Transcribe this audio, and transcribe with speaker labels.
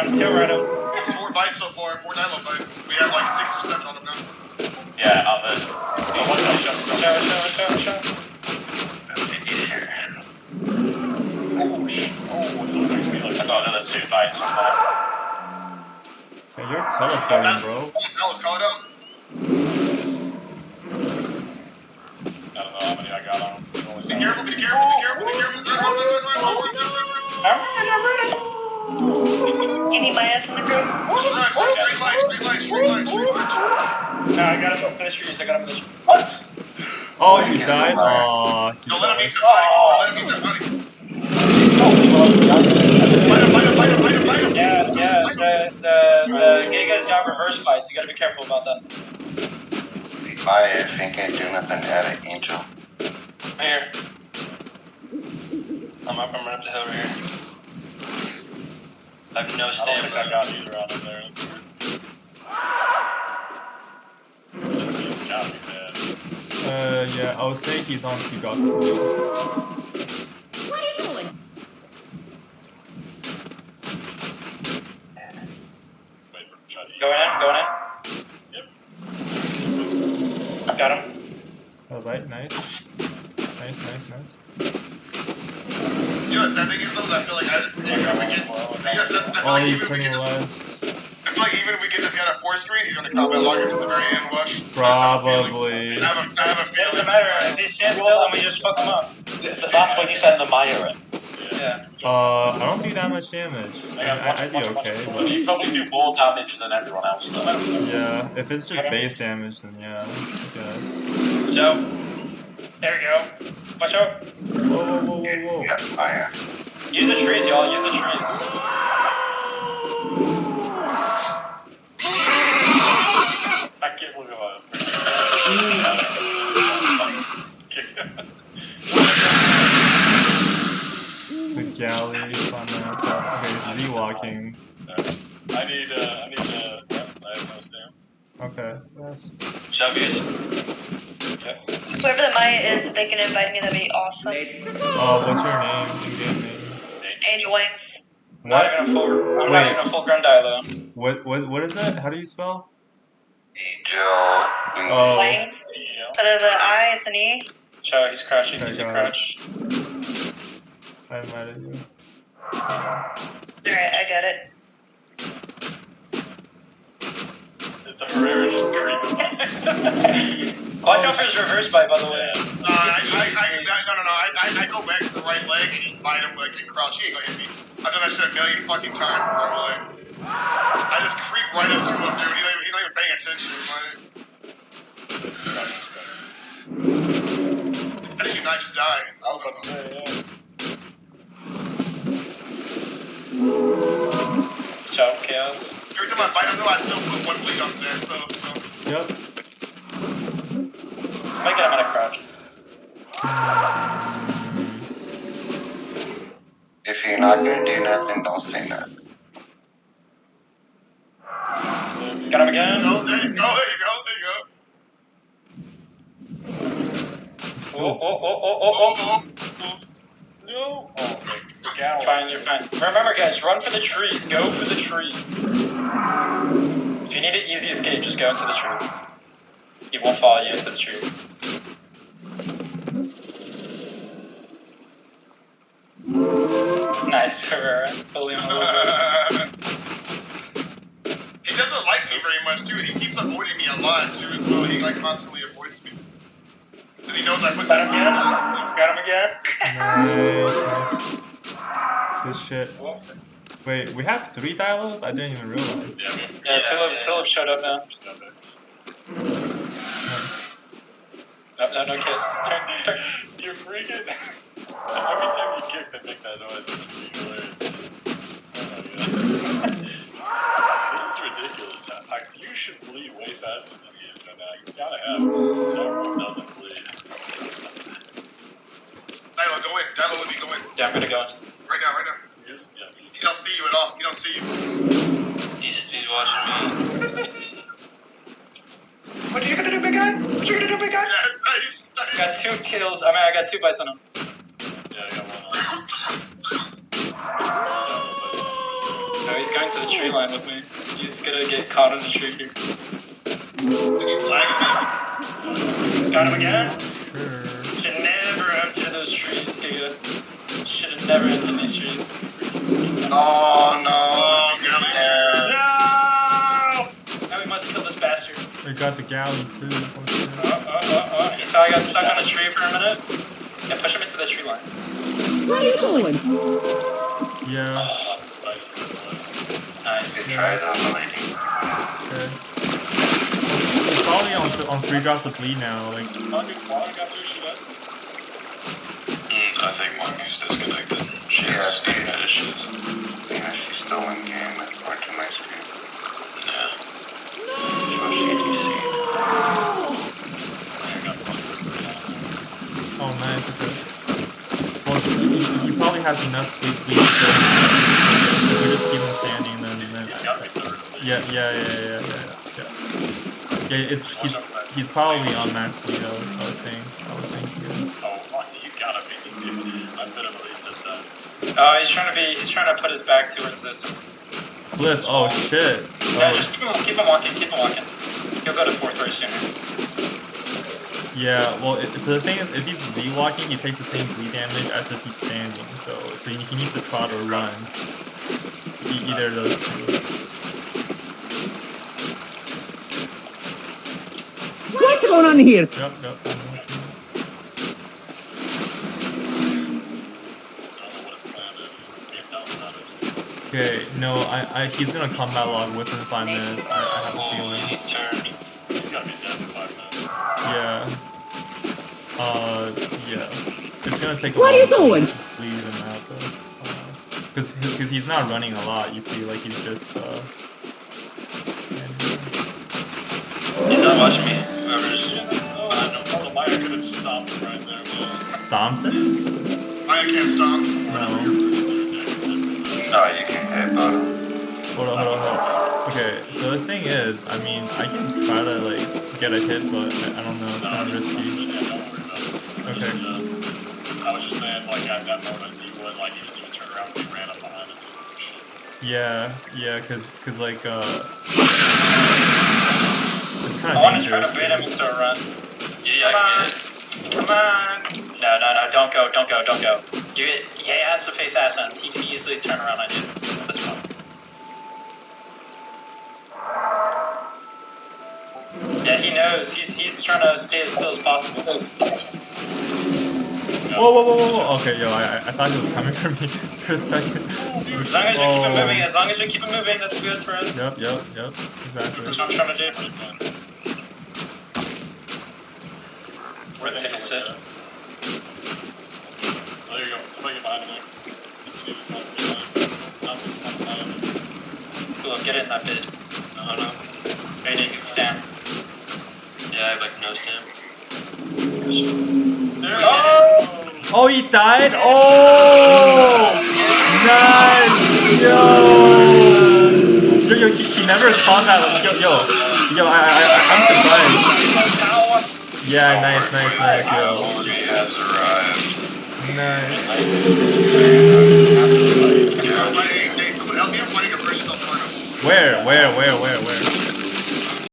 Speaker 1: him, 2 right him.
Speaker 2: 4 bites so far, 4 dilo bites. We have like 6 or 7 on them now.
Speaker 3: Yeah, on this.
Speaker 1: Show.
Speaker 3: He's here. Oh, shit. Oh, it looks like we like. I got another 2 bites from that.
Speaker 4: Hey, you're teleporting, bro.
Speaker 2: Let's call it out.
Speaker 3: I don't know how many I got on him.
Speaker 2: Be careful.
Speaker 1: I'm running. You need my ass in the group?
Speaker 2: Straight lights.
Speaker 1: No, I got him up in the trees. What?
Speaker 4: Oh, you died? Aw.
Speaker 2: No, let him eat that body. Fight him.
Speaker 1: Yeah, the gigas got reverse fights. You gotta be careful about that.
Speaker 5: I think I do nothing at an angel.
Speaker 1: Here. I'm running up the hill right here. I have no
Speaker 3: I don't
Speaker 1: stamina.
Speaker 3: think I got either on him there. That's weird. He's gotta be bad.
Speaker 4: Yeah, I would say he's on two gods.
Speaker 6: What are you doing?
Speaker 3: Wait for him to try to eat.
Speaker 1: Going in.
Speaker 3: Yep.
Speaker 1: Got him.
Speaker 4: Alright, nice. Nice.
Speaker 2: You know, sad thing is though, I feel like I
Speaker 4: He's turning left.
Speaker 2: I feel like even if we get this guy to 4 screen, he's gonna combat log us at the very end. Watch.
Speaker 4: Probably.
Speaker 2: I have a feeling.
Speaker 1: Doesn't matter. If he stands still, then we just fuck him up.
Speaker 7: That's when you send the Maya in.
Speaker 1: Yeah.
Speaker 4: I don't do that much damage. I'd be okay, but
Speaker 3: You probably do more damage than everyone else, though.
Speaker 4: yeah, if it's just base damage, then yeah, I guess.
Speaker 1: Watch out. There we go. Watch out.
Speaker 4: Whoa.
Speaker 5: Yeah, Maya.
Speaker 1: Use the trees, y'all. Use the trees.
Speaker 3: I can't believe how
Speaker 4: The galley, fun ass. Okay, Z-walking.
Speaker 3: I need rest. I have no stamina.
Speaker 4: Okay, yes.
Speaker 1: Chevies.
Speaker 8: Whoever the Maya is, if they can invite me, that'd be awesome.
Speaker 4: What's your name? In-game name?
Speaker 8: Angel Wings.
Speaker 1: I'm not even a full grown dilo.
Speaker 4: What is that? How do you spell?
Speaker 5: Angel.
Speaker 4: Oh.
Speaker 8: Wings. Instead of the I, it's an E.
Speaker 1: Show, he's crouching.
Speaker 4: Okay,
Speaker 1: He's
Speaker 4: got
Speaker 1: crouch.
Speaker 4: I invited you.
Speaker 8: Alright, I got it.
Speaker 3: The Herrera just creeping.
Speaker 1: Watch out for his reverse bite, by the way.
Speaker 2: No, I go back to the right leg and just bite him like a crouch. He ain't gonna hit me. I've done that shit a million fucking times, bro. I just creep right up to him, dude. He's not even paying attention. How did you not just die?
Speaker 3: I was about to say, yeah.
Speaker 1: Show, chaos.
Speaker 2: Every time I bite him, though, I still put 1 bleed on there, so.
Speaker 4: Yep.
Speaker 1: Let's make it him in a crouch.
Speaker 5: If you're not gonna do nothing, don't say nothing.
Speaker 1: Got him again.
Speaker 2: No, there you go.
Speaker 1: Oh.
Speaker 3: No! Oh, the gal.
Speaker 1: You're fine. Remember, guys, run for the trees. Go for the tree. If you need an easy escape, just go into the tree. He won't follow you into the tree. Nice, Herrera. Fully on the
Speaker 2: He doesn't like me very much, too. He keeps avoiding me a lot, too, as well. He, constantly avoids me. Because he knows I put
Speaker 1: Got him again.
Speaker 4: Nice. Good shit. Wait, we have 3 dilos? I didn't even realize.
Speaker 1: Yeah, Tulip showed up now.
Speaker 4: Nice.
Speaker 1: No kiss. Turn.
Speaker 3: You're freaking. Every time you kick, they make that noise. It's freaking hilarious. Oh my god. This is ridiculous. You should bleed way faster than he is right now. He's gotta have. Someone doesn't bleed.
Speaker 2: Dilo, go in. Dilo with me, go in.
Speaker 1: Yeah, I'm gonna go.
Speaker 2: Right now. He don't see you at all. He don't see you.
Speaker 1: He's watching me. What are you gonna do, big guy? What you gonna do, big guy?
Speaker 2: Yeah, nice.
Speaker 1: Got 2 kills. I got 2 bites on him.
Speaker 3: Yeah, I got one on.
Speaker 1: No, he's he's going to the tree line with me. He's gonna get caught in the tree here. Got him again?
Speaker 4: Sure.
Speaker 1: Should never enter those trees, Giga. Should have never entered these trees.
Speaker 5: Oh no.
Speaker 2: Yeah.
Speaker 1: No! Now we must kill this bastard.
Speaker 4: We got the galley too.
Speaker 1: He saw I got stuck on a tree for a minute. Yeah, push him into the tree line.
Speaker 6: What are you doing?
Speaker 4: Yeah.
Speaker 1: Oh,
Speaker 3: Nice.
Speaker 1: nice.
Speaker 5: Good try though, lady.
Speaker 4: Okay. He's probably on 3 drops of bleed now. Like,
Speaker 3: Monkey's flying after she died.
Speaker 9: I think Monkey's disconnected. She has internet issues.
Speaker 5: Yeah, she's still in game according to my screen.
Speaker 9: Yeah.
Speaker 5: So CDC.
Speaker 4: oh nice. Okay. Well, he probably has enough bleed to. We just keep him standing then.
Speaker 3: He's got me third.
Speaker 4: Yeah. Yeah, he's probably on max bleed. I would think he is.
Speaker 3: Oh, he's gotta be, dude. I've been him at least 10 times.
Speaker 1: Oh, he's trying to put his back towards this.
Speaker 4: Cliff. Oh shit.
Speaker 1: No, just keep him walking. He'll go to 4-3 sooner.
Speaker 4: Yeah, well, so the thing is, if he's Z-walking, he takes the same bleed damage as if he's standing, so he needs to trot or run. Either of those two.
Speaker 6: What's going on here?
Speaker 4: Yep.
Speaker 3: I don't know what his plan is. He's getting down about it.
Speaker 4: Okay, no, he's gonna combat log within 5 minutes. I have a feeling.
Speaker 9: He's turned.
Speaker 3: He's gotta be dead in 5 minutes.
Speaker 4: Yeah. Yeah. It's gonna take a
Speaker 6: What are you
Speaker 4: while
Speaker 6: doing?
Speaker 4: to bleed him out though. Because he's not running a lot. You see, like he's just standing
Speaker 1: He's not watching me. Whoever's
Speaker 3: The Maya could have stomped him right there,
Speaker 4: there. Stomped it?
Speaker 2: I can't stop.
Speaker 4: No.
Speaker 5: No, you can hit bottom.
Speaker 4: Hold on. Okay, so the thing is, I mean, I can try to like get a hit, but I don't know, it's kind of risky.
Speaker 3: Yeah, don't worry about it.
Speaker 4: Okay.
Speaker 3: I was just saying, like, at that moment, he would, like, he didn't even turn around when he ran up behind him. Shit.
Speaker 4: Yeah, cause like it's kind
Speaker 1: I
Speaker 4: of
Speaker 1: want to try
Speaker 4: dangerous.
Speaker 1: to bait him into a run.
Speaker 5: Yeah,
Speaker 1: Come on. No, don't go. He has to face Asan. He can easily turn around on you at this point. Yeah, he knows. He's trying to stay as still as possible.
Speaker 4: Whoa! Okay, yo, I thought he was coming for me for a second.
Speaker 1: As long as we keep him moving, that's good for us.
Speaker 4: Yep, exactly.
Speaker 1: That's what I'm trying to do. We're gonna take a sit.
Speaker 3: Oh, there you go. Somebody get behind him there. He's not to be behind. Not behind him.
Speaker 1: Cool, get in that bit. No. Maybe you can stand.
Speaker 7: Yeah, I have like no stamp.
Speaker 3: There
Speaker 4: Oh, he died? Oh! Nice! Yo, he never caught that. Yo, I'm surprised. Yeah, nice, yo.
Speaker 9: He has arrived.
Speaker 4: Nice. Where?